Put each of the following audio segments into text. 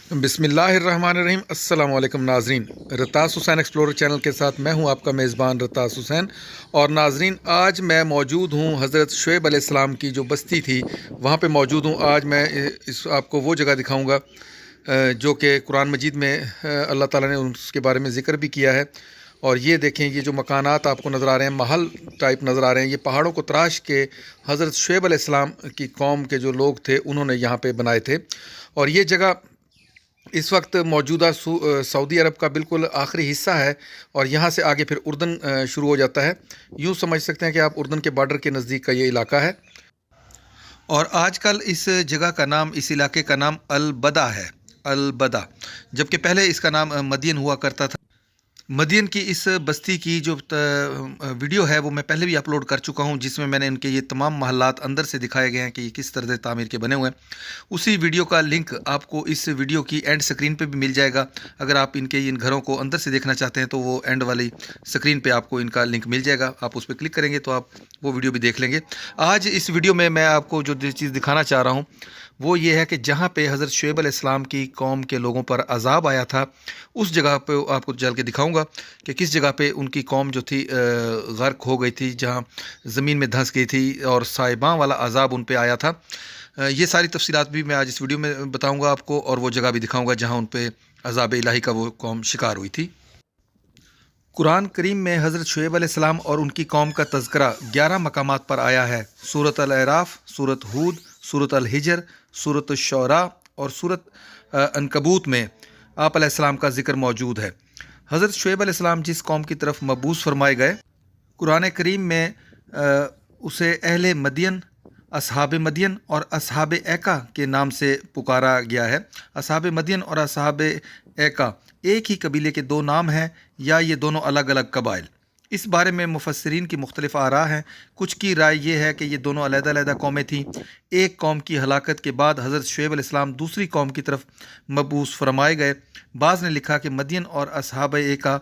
बिस्मिल्लाहिर्रहमानिर्रहीम। अस्सलाम वालेकुम नाजरीन, रतास हुसैन एक्सप्लोरर चैनल के साथ मैं हूं आपका मेज़बान रतास हुसैन। और नाजरीन, आज मैं मौजूद हूं हज़रत शुएब अलैहिस्सलाम की जो बस्ती थी वहां पे मौजूद हूं। आज मैं इस आपको वो जगह दिखाऊंगा जो कि कुरान मजीद में अल्लाह ताला ने उसके बारे में ज़िक्र भी किया है। और ये देखें, ये जो मकानात आपको नज़र आ रहे हैं, महल टाइप नज़र आ रहे हैं, ये पहाड़ों को तराश के हज़रत शुएब अलैहिस्सलाम की कौम के जो लोग थे उन्होंने यहाँ पे बनाए थे। और ये जगह इस वक्त मौजूदा सऊदी अरब का बिल्कुल आखिरी हिस्सा है और यहाँ से आगे फिर उर्दन शुरू हो जाता है। यूँ समझ सकते हैं कि आप उर्दन के बॉर्डर के नज़दीक का ये इलाका है। और आजकल इस जगह का नाम, इस इलाके का नाम अल-बदा है, अल-बदा, जबकि पहले इसका नाम मदियन हुआ करता था। मदियन की इस बस्ती की जो वीडियो है वो मैं पहले भी अपलोड कर चुका हूं, जिसमें मैंने इनके ये तमाम महल्लात अंदर से दिखाए गए हैं कि ये किस तरह से तामीर के बने हुए हैं। उसी वीडियो का लिंक आपको इस वीडियो की एंड स्क्रीन पे भी मिल जाएगा। अगर आप इनके इन घरों को अंदर से देखना चाहते हैं तो वो एंड वाली स्क्रीन पे आपको इनका लिंक मिल जाएगा। आप उस पर क्लिक करेंगे तो आप वो वीडियो भी देख लेंगे। आज इस वीडियो में मैं आपको जो चीज़ दिखाना चाह रहा हूँ वो ये है कि जहाँ पे हज़रत शुएब अलैहिस्सलाम की कौम के लोगों पर अज़ाब आया था, उस जगह पे आपको चल के दिखाऊंगा कि किस जगह पे उनकी कौम जो थी गर्क हो गई थी, जहाँ ज़मीन में धंस गई थी और साहिबां वाला अज़ाब उन पे आया था। ये सारी तफसीलात भी मैं आज इस वीडियो में बताऊंगा आपको, और वो जगह भी दिखाऊंगा जहाँ उन पे अज़ाब इलाही का वो कौम शिकार हुई थी। कुरान करीम में हज़रत शुएब अलैहिस्सलाम और उनकी कौम का तज़किरा 11 मकामात पर आया है। सूरत अल-अराफ, सूरत हूद, सूरत अल-हिजर, सूरत अश-शुअरा और सूरत अनकबूत में आप अलैहिस्सलाम का ज़िक्र मौजूद है। हज़रत शुएब अलैहिस्सलाम जिस कौम की तरफ मबूस फरमाए गए, कुरान करीम में उसे अहले मदियन, असहाब मदियन और असहाब ऐका के नाम से पुकारा गया है। असहाब मदियन और असहाब ऐका एक ही कबीले के दो नाम हैं या ये दोनों अलग अलग कबाइल? इस बारे में मुफस्सिरीन की मुख्तलिफ आरा हैं। कुछ की राय ये है कि ये दोनों अलग-अलग कौमें थीं। एक कौम की हलाकत के बाद हज़रत शुएब अलैहिस्सलाम दूसरी कौम की तरफ मबूस फरमाए गए। बाज़ ने लिखा कि मदियन और असहाब ऐका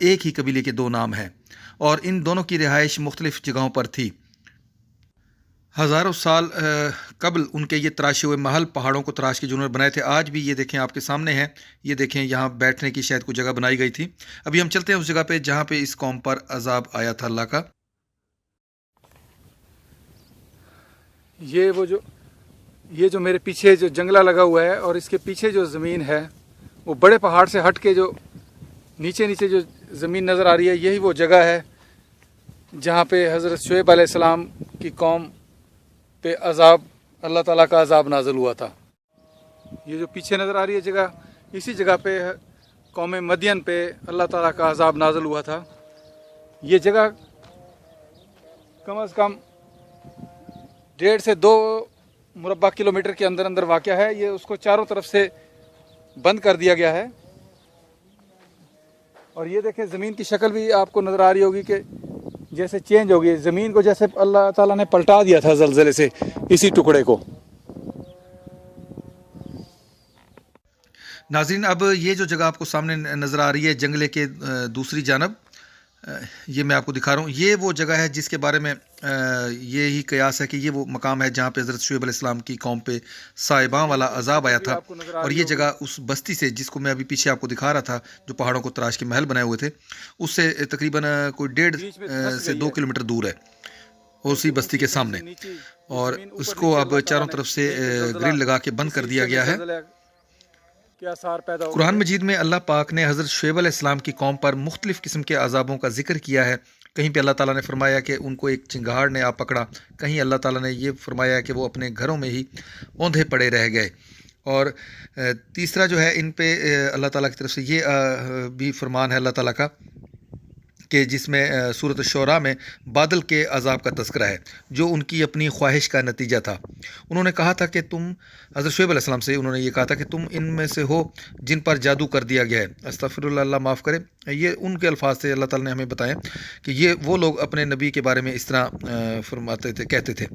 एक ही कबीले के दो नाम हैं और इन दोनों की रिहाइश मुख्तलिफ जगहों पर थी। हज़ारों साल कबल उनके ये तराशे हुए महल पहाड़ों को तराश के जिन्होंने बनाए थे, आज भी ये देखें आपके सामने हैं। ये देखें, यहाँ बैठने की शायद कोई जगह बनाई गई थी। अभी हम चलते हैं उस जगह पे जहाँ पे इस कौम पर अजाब आया था अल्लाह का। ये जो मेरे पीछे जो जंगला लगा हुआ है और इसके पीछे जो ज़मीन है वो बड़े पहाड़ से हट के जो नीचे नीचे जो ज़मीन नज़र आ रही है, यही वो जगह है जहाँ पे हज़रत शुएब अलैहिस्सलाम की कौम पे अज़ाब, अल्लाह ताला का अज़ाब नाज़िल हुआ था। ये जो पीछे नज़र आ रही है जगह, इसी जगह पे कौम मदियन पे अल्लाह ताला का अज़ाब नाज़िल हुआ था। ये जगह कम अज़ कम 1.5 से 2 मुरब्बा किलोमीटर के अंदर अंदर वाक़या है। ये उसको चारों तरफ से बंद कर दिया गया है। और ये देखें, ज़मीन की शक्ल भी आपको नज़र आ रही होगी कि जैसे चेंज हो गई ज़मीन को, जैसे अल्लाह ताला ने पलटा दिया था ज़लज़ले से इसी टुकड़े को। नाज़रीन, अब ये जो जगह आपको सामने नज़र आ रही है जंगले के दूसरी जानब, ये मैं आपको दिखा रहा हूँ। ये वो जगह है जिसके बारे में ये ही कयास है कि ये वो मकाम है जहाँ पे हज़रत शुएब अलैहिस्सलाम की कौम पे साहिबां वाला अज़ाब आया था। और ये जगह उस बस्ती से, जिसको मैं अभी पीछे आपको दिखा रहा था, जो पहाड़ों को तराश के महल बनाए हुए थे, उससे तकरीबन कोई 1.5 से 2 किलोमीटर दूर है, उसी बस्ती के सामने। और उसको अब चारों तरफ से ग्रिल लगा के बंद कर दिया गया है। कुरान मजीद में अल्लाह पाक ने हज़रत शुएब अलैहिस्सलाम की कौम पर मुख्तलिफ़ किस्म के अज़ाबों का जिक्र किया है। कहीं पे अल्लाह ताला ने फरमाया कि उनको एक चिंगार ने आ पकड़ा, कहीं अल्लाह ताला ने ये फरमाया कि वो अपने घरों में ही औंधे पड़े रह गए। और तीसरा जो है, इन पे अल्लाह ताला की तरफ से ये भी फरमान है अल्लाह ताला का कि जिसमें सूरत शुअरा में बादल के अज़ाब का तज़किरा है जो उनकी अपनी ख्वाहिश का नतीजा था। उन्होंने कहा था कि तुम, हज़रत शुएब अलैहिस्सलाम से उन्होंने ये कहा था कि तुम इनमें से हो जिन पर जादू कर दिया गया है। अस्तग़फिरुल्लाह, अल्लाह माफ़ करे। ये उनके अल्फाज से अल्लाह ताला ने हमें बताया कि ये वो लोग अपने नबी के बारे में इस तरह फरमाते थे, कहते थे,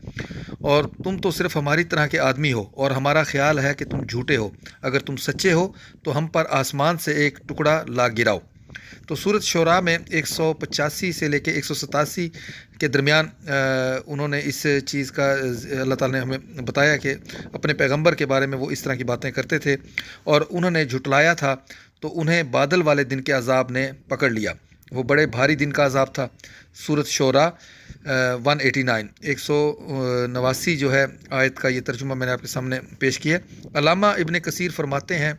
और तुम तो सिर्फ़ हमारी तरह के आदमी हो और हमारा ख्याल है कि तुम झूठे हो। अगर तुम सच्चे हो तो हम पर आसमान से एक टुकड़ा ला गिराओ। تو سورۃ شعراء میں 185 سے لے کے 187 کے درمیان انہوں نے اس چیز کا اللہ تعالیٰ نے ہمیں بتایا کہ اپنے پیغمبر کے بارے میں وہ اس طرح کی باتیں کرتے تھے اور انہوں نے جھٹلایا تھا تو انہیں بادل والے دن کے عذاب نے پکڑ لیا، وہ بڑے بھاری دن کا عذاب تھا۔ سورۃ شعراء 189 189 جو ہے آیت کا یہ ترجمہ میں نے آپ کے سامنے پیش کیا ہے۔ علامہ ابن کثیر فرماتے ہیں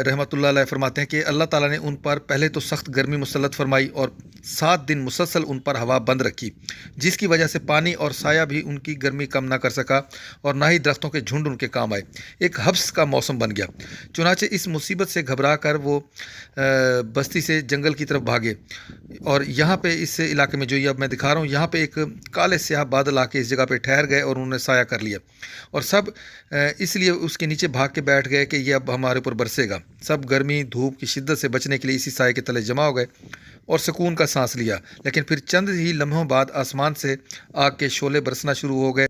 رحمۃ اللہ علیہ، فرماتے ہیں کہ اللہ تعالیٰ نے ان پر پہلے تو سخت گرمی مسلط فرمائی اور 7 دن مسلسل ان پر ہوا بند رکھی، جس کی وجہ سے پانی اور سایہ بھی ان کی گرمی کم نہ کر سکا اور نہ ہی درختوں کے جھنڈ ان کے کام آئے، ایک حبس کا موسم بن گیا۔ چنانچہ اس مصیبت سے گھبرا کر وہ بستی سے جنگل کی طرف بھاگے، اور یہاں پہ اس علاقے میں جو یہ اب میں دکھا رہا ہوں، یہاں پہ ایک کالے سیاہ بادل آ کے اس جگہ پہ ٹھہر گئے اور انہوں نے سایہ کر لیا، اور سب اس لیے اس کے نیچے بھاگ کے بیٹھ گئے کہ یہ اب ہمارے اوپر برسے گا۔ سب گرمی دھوپ کی شدت سے بچنے کے لیے اسی سائے کے تلے جمع ہو گئے اور سکون کا سانس لیا، لیکن پھر چند ہی لمحوں بعد آسمان سے آگ کے شعلے برسنا شروع ہو گئے۔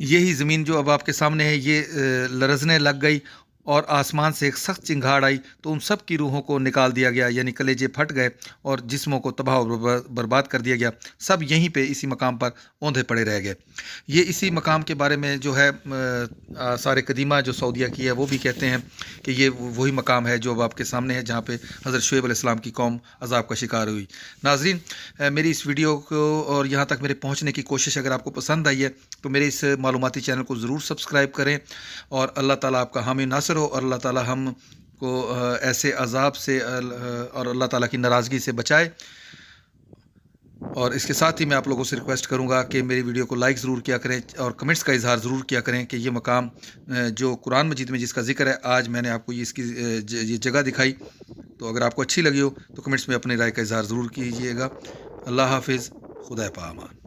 یہی زمین جو اب آپ کے سامنے ہے یہ لرزنے لگ گئی اور آسمان سے ایک سخت چنگھاڑ آئی تو ان سب کی روحوں کو نکال دیا گیا، یعنی کلیجے پھٹ گئے اور جسموں کو تباہ و برباد کر دیا گیا۔ سب یہیں پہ اسی مقام پر اوندھے پڑے رہ گئے۔ یہ اسی مقام کے بارے میں جو ہے آثار قدیمہ جو سعودیہ کی ہے وہ بھی کہتے ہیں کہ یہ وہی مقام ہے جو اب آپ کے سامنے ہے جہاں پہ حضرت شعیب علیہ السلام کی قوم عذاب کا شکار ہوئی۔ ناظرین، میری اس ویڈیو کو اور یہاں تک میرے پہنچنے کی کوشش اگر آپ کو پسند آئی ہے تو میرے اس معلوماتی چینل کو ضرور سبسکرائب کریں، اور اللہ تعالیٰ آپ کا حامی ناصر ہو، اور اللہ تعالیٰ ہم کو ایسے عذاب سے اور اللہ تعالیٰ کی ناراضگی سے بچائے۔ اور اس کے ساتھ ہی میں آپ لوگوں سے ریکویسٹ کروں گا کہ میری ویڈیو کو لائک ضرور کیا کریں اور کمنٹس کا اظہار ضرور کیا کریں کہ یہ مقام جو قرآن مجید میں جس کا ذکر ہے، آج میں نے آپ کو اس کی یہ جگہ دکھائی، تو اگر آپ کو اچھی لگی ہو تو کمنٹس میں اپنی رائے کا اظہار ضرور کیجیے گا۔ اللہ حافظ، خدا پا امان۔